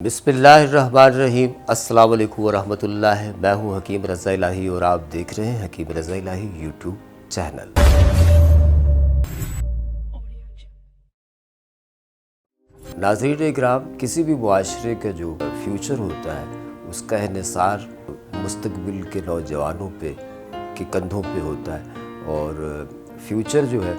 बिस्मिल्लाहिर्रहमानिर्रहीम। अस्सलाम वालेकुम वरहमतुल्लाह। मैं हूँ हकीम रज़ा इलाही और आप देख रहे हैं हकीम रज़ा इलाही यूट्यूब चैनल। नाज़रीन इकराम, किसी भी मुआशरे का जो फ्यूचर होता है उसका इन्हिसार मुस्तक़बिल के नौजवानों पे के कंधों पे होता है और फ्यूचर जो है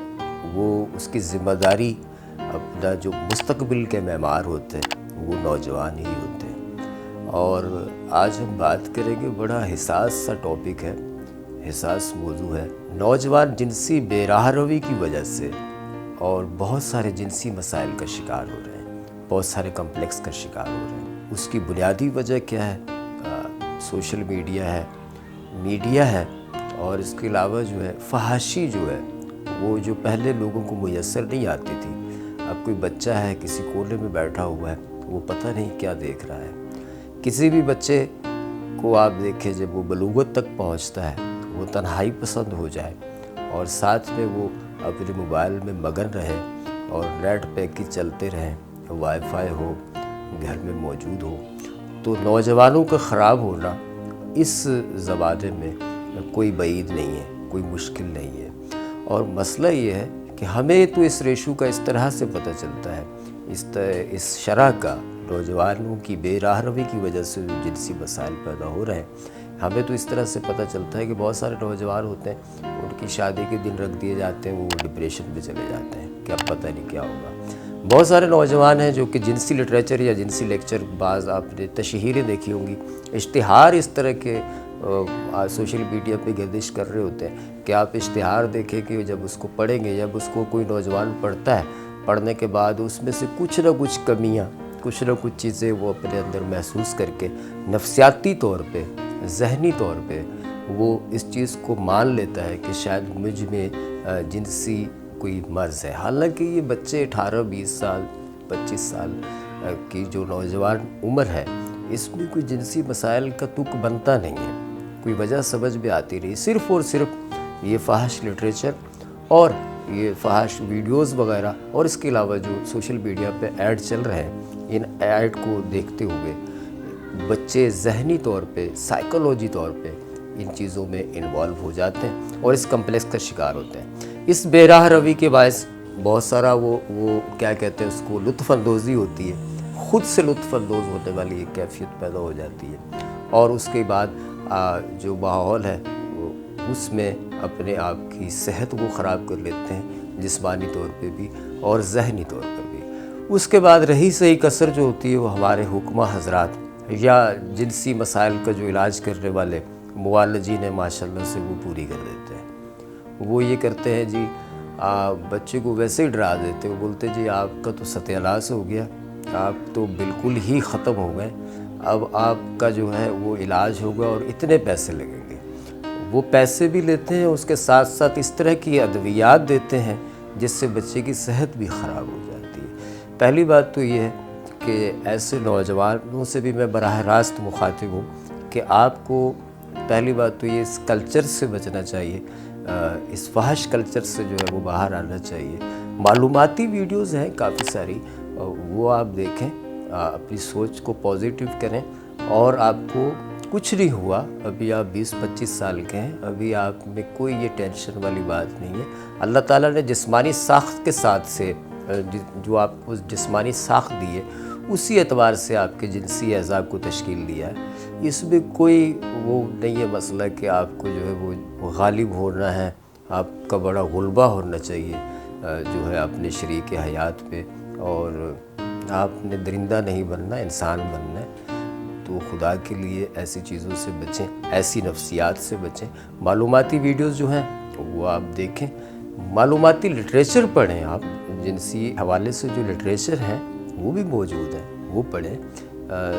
वो उसकी ज़िम्मेदारी अपना जो मुस्तक़बिल के मेमार होते हैं वो नौजवान ही होते हैं। और आज हम बात करेंगे, बड़ा हिसास सा टॉपिक है, हिसास मौजू है। नौजवान जिनसी बेराहरवी की वजह से और बहुत सारे जिनसी मसाइल का शिकार हो रहे हैं, बहुत सारे कम्प्लेक्स का शिकार हो रहे हैं। उसकी बुनियादी वजह क्या है? सोशल मीडिया है और इसके अलावा जो है फहाशी जो है वो जो पहले लोगों को मुयस्सर नहीं आती थी। अब कोई बच्चा है किसी कोने में बैठा हुआ है, वो पता नहीं क्या देख रहा है। किसी भी बच्चे को आप देखें, जब वो बलूगत तक पहुंचता है वो तन्हाई पसंद हो जाए और साथ में वो अपने मोबाइल में मगन रहे और नेट पैक चलते रहें, वाईफाई हो घर में मौजूद हो, तो नौजवानों का ख़राब होना इस ज़माने में कोई बईद नहीं है, कोई मुश्किल नहीं है। और मसला ये है कि हमें तो इस रेशू का इस तरह से पता चलता है, इस शरह का नौजवानों की बेराहरवी की वजह से जो जिनसी मसाइल पैदा हो रहे हैं, हमें तो इस तरह से पता चलता है कि बहुत सारे नौजवान होते हैं, उनकी शादी के दिन रख दिए जाते हैं, वो डिप्रेशन में चले जाते हैं कि अब पता नहीं क्या होगा। बहुत सारे नौजवान हैं जो कि जिनसी लिटरेचर या जिनसी लेक्चर, बाज़ आपने तशहीरें देखी होंगी, इश्तिहार इस तरह के सोशल मीडिया पे गर्दिश कर रहे होते हैं कि आप इश्तिहार देखें कि जब उसको पढ़ेंगे, जब उसको कोई नौजवान पढ़ता है, पढ़ने के बाद उसमें से कुछ ना कुछ कमियां, कुछ ना कुछ चीज़ें वो अपने अंदर महसूस करके नफ्सियाती तौर पे, ज़हनी तौर पे वो इस चीज़ को मान लेता है कि शायद मुझ में जिनसी कोई मर्ज़ है। हालांकि ये बच्चे 18, 20 साल, 25 साल की जो नौजवान उम्र है, इसमें कोई जिनसी मसाइल का तुक बनता नहीं है, कोई वजह समझ में आती नहीं। सिर्फ़ और सिर्फ ये फहाश लिटरेचर और ये फहाश वीडियोस वगैरह और इसके अलावा जो सोशल मीडिया पे ऐड चल रहे हैं, इन ऐड को देखते हुए बच्चे ज़हनी तौर पे, साइकोलॉजी तौर पे इन चीज़ों में इन्वॉल्व हो जाते हैं और इस कम्प्लेक्स का शिकार होते हैं। इस बेराह रवी के बायस बहुत सारा वो क्या कहते हैं उसको, लुत्फ़अंदोज़ी होती है, ख़ुद से लुत्फ़अंदोज़ होने वाली एक कैफियत पैदा हो जाती है और उसके बाद जो माहौल है उसमें अपने आप की सेहत को ख़राब कर लेते हैं, जिस्मानी तौर पे भी और ज़हनी तौर पर भी। उसके बाद रही सही कसर जो होती है वो हमारे हुक्मा हज़रात या जिनसी मसाइल का जो इलाज करने वाले मुआलजीन हैं, माशाल्लाह से वो पूरी कर देते हैं। वो ये करते हैं जी, बच्चे को वैसे ही डरा देते हैं, वो बोलते हैं जी आपका तो सत्यानाश हो गया, आप तो बिल्कुल ही ख़त्म हो गए, अब आपका जो है वो इलाज होगा और इतने पैसे लगेंगे। वो पैसे भी लेते हैं, उसके साथ साथ इस तरह की अद्वियात देते हैं जिससे बच्चे की सेहत भी ख़राब हो जाती है। पहली बात तो ये है कि ऐसे नौजवानों से भी मैं बराह रास्त मुखातिब हूँ कि आपको पहली बात तो ये इस कल्चर से बचना चाहिए, इस फहश कल्चर से जो है वो बाहर आना चाहिए। मालूमाती वीडियोज़ हैं काफ़ी सारी, वो आप देखें, अपनी सोच को पॉजिटिव करें और आपको कुछ नहीं हुआ। अभी आप 20-25 साल के हैं, अभी आप में कोई ये टेंशन वाली बात नहीं है। अल्लाह ताला ने जिस्मानी साख्त के साथ से जो आपको जिस्मानी साख्त दी है उसी एतबार से आपके जिनसी एज़ा को तश्कील दिया है। इसमें कोई वो नहीं है मसला कि आपको जो है वो गालिब होना है, आपका बड़ा गुलबा होना चाहिए जो है अपने शरीक हयात पे, और आपने दरिंदा नहीं बनना, इंसान बनना है। तो खुदा के लिए ऐसी चीज़ों से बचें, ऐसी नफ्सियात से बचें। मालूमाती वीडियोस जो हैं वो आप देखें, मालूमाती लिटरेचर पढ़ें, आप जिनसी हवाले से जो लिटरेचर हैं वो भी मौजूद है, वो पढ़ें,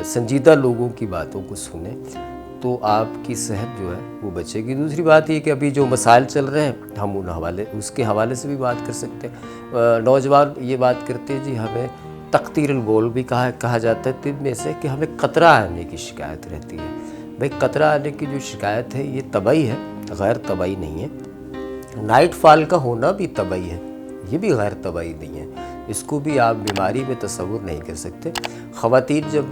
संजीदा लोगों की बातों को सुनें, तो आपकी सेहत जो है वो बचेगी। दूसरी बात ये कि अभी जो मसाइल चल रहे हैं हम उसके हवाले से भी बात कर सकते हैं। नौजवान ये बात करते हैं जी हमें तक़दीरुल बोल भी कहा जाता है तिब में से कि हमें कतरा आने की शिकायत रहती है। भाई कतरा आने की जो शिकायत है ये तबई है, गैर तबई नहीं है। नाइट फॉल का होना भी तबई है, ये भी गैर तबई नहीं है। اس کو بھی آپ بیماری میں تصور نہیں کر سکتے۔ خواتین جب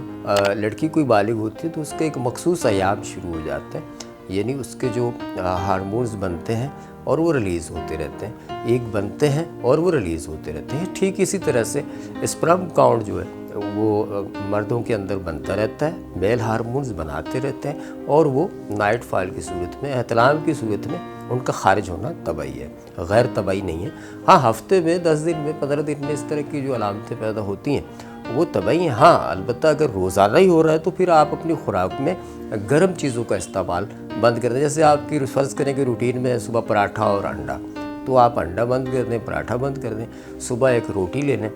لڑکی کوئی بالغ ہوتی ہے تو اس کا ایک مخصوص ایام شروع ہو جاتے ہیں، یعنی اس کے جو ہارمونز بنتے ہیں اور وہ ریلیز ہوتے رہتے ہیں، ایک بنتے ہیں اور وہ ریلیز ہوتے رہتے ہیں۔ ٹھیک اسی طرح سے اسپرم کاؤنٹ جو ہے وہ مردوں کے اندر بنتا رہتا ہے، میل ہارمونز بناتے رہتے ہیں، اور وہ نائٹ فال کی صورت میں، احتلام کی صورت میں ان کا خارج ہونا طبعی ہے، غیر طبعی نہیں ہے۔ ہاں ہفتے میں 10 دن میں 15 دن میں اس طرح کی جو علامتیں پیدا ہوتی ہیں وہ طبعی ہیں۔ ہاں البتہ اگر روزانہ ہی ہو رہا ہے تو پھر آپ اپنی خوراک میں گرم چیزوں کا استعمال بند کر دیں۔ جیسے آپ کی فرض کریں کہ روٹین میں صبح پراٹھا اور انڈا، تو آپ انڈا بند کر دیں، پراٹھا بند کر دیں، صبح ایک روٹی لے لیں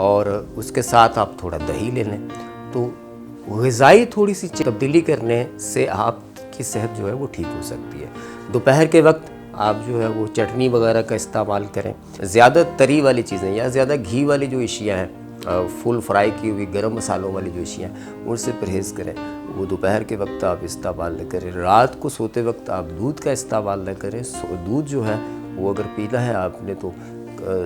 اور اس کے ساتھ آپ تھوڑا دہی لے لیں۔ تو غذائی تھوڑی سی تبدیلی کرنے سے آپ کی صحت جو ہے وہ ٹھیک ہو سکتی ہے۔ دوپہر کے وقت آپ جو ہے وہ چٹنی وغیرہ کا استعمال کریں، زیادہ تری والی چیزیں یا زیادہ گھی والی جو اشیاء ہیں، فل فرائی کی ہوئی گرم مسالوں والی جو اشیاء ہیں ان سے پرہیز کریں، وہ دوپہر کے وقت آپ استعمال نہ کریں۔ رات کو سوتے وقت آپ دودھ کا استعمال نہ کریں۔ دودھ جو ہے وہ اگر پینا ہے آپ نے تو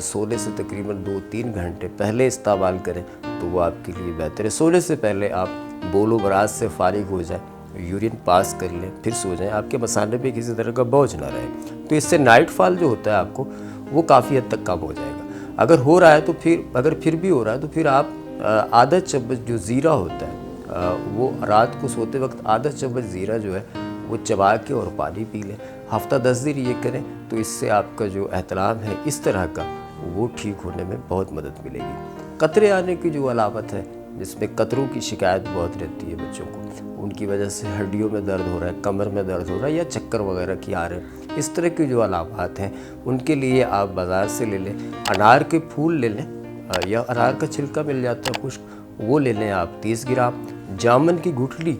سونے سے تقریباً 2-3 گھنٹے پہلے استعمال کریں تو وہ آپ کے لیے بہتر ہے۔ سونے سے پہلے آپ بول و براز سے فارغ ہو جائیں، یورین پاس کر لیں، پھر سو جائیں، آپ کے مثانے پہ کسی طرح کا بوجھ نہ رہے، تو اس سے نائٹ فال جو ہوتا ہے آپ کو وہ کافی حد تک کم ہو جائے گا۔ اگر ہو رہا ہے تو پھر بھی ہو رہا ہے تو پھر آپ آدھا چمچ جو زیرہ ہوتا ہے وہ رات کو سوتے وقت آدھا چمچ زیرہ جو ہے وہ چبا کے اور پانی پی لیں۔ ہفتہ 10 دن یہ کریں تو اس سے آپ کا جو احتلام ہے اس طرح کا وہ ٹھیک ہونے میں بہت مدد ملے گی۔ قطرے آنے کی جو علامت ہے، جس میں قطروں کی شکایت بہت رہتی ہے بچوں کو، ان کی وجہ سے ہڈیوں میں درد ہو رہا ہے، کمر میں درد ہو رہا ہے یا چکر وغیرہ کی آ رہے ہیں، اس طرح کی جو علامات ہیں ان کے لیے آپ بازار سے لے لیں، انار کے پھول لے لیں یا انار کا چھلکا مل جاتا ہے خشک، وہ لے لیں آپ 30 گرام، جامن کی گٹھلی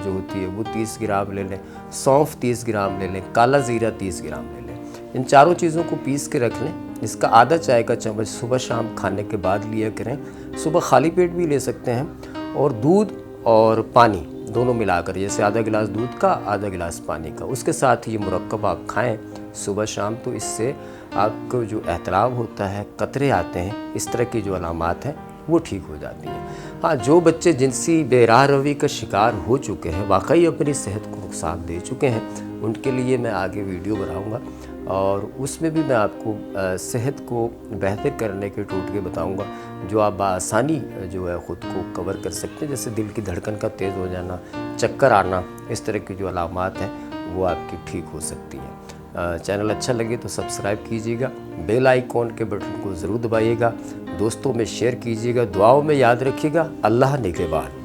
جو ہوتی ہے وہ 30 گرام لے لیں، سونف 30 گرام لے لیں، کالا زیرہ 30 گرام لے لیں۔ ان چاروں چیزوں کو پیس کے رکھ لیں، اس کا آدھا چائے کا چمچ صبح شام کھانے کے بعد لیا کریں۔ صبح خالی پیٹ بھی لے سکتے ہیں، اور دودھ اور پانی دونوں ملا کر، جیسے آدھا گلاس دودھ کا آدھا گلاس پانی کا، اس کے ساتھ یہ مرکب آپ کھائیں صبح شام، تو اس سے آپ کو جو احتلام ہوتا ہے، قطرے آتے ہیں، اس طرح کی جو علامات ہیں وہ ٹھیک ہو جاتی ہیں۔ ہاں جو بچے جنسی بے راہ روی کا شکار ہو چکے ہیں، واقعی اپنی صحت کو نقصان دے چکے ہیں، ان کے لیے میں آگے ویڈیو بناؤں گا اور اس میں بھی میں آپ کو صحت کو بہتر کرنے کے ٹوٹکے بتاؤں گا جو آپ بآسانی جو ہے خود کو کور کر سکتے ہیں، جیسے دل کی دھڑکن کا تیز ہو جانا، چکر آنا، اس طرح کی جو علامات ہیں وہ آپ کی ٹھیک ہو سکتی ہیں۔ چینل اچھا لگے تو سبسکرائب کیجیے گا، بیل آئیکن کے بٹن کو ضرور دبائیے گا، دوستوں میں شیئر کیجیے گا، دعاؤں میں یاد رکھیے گا۔ اللہ نگہبان۔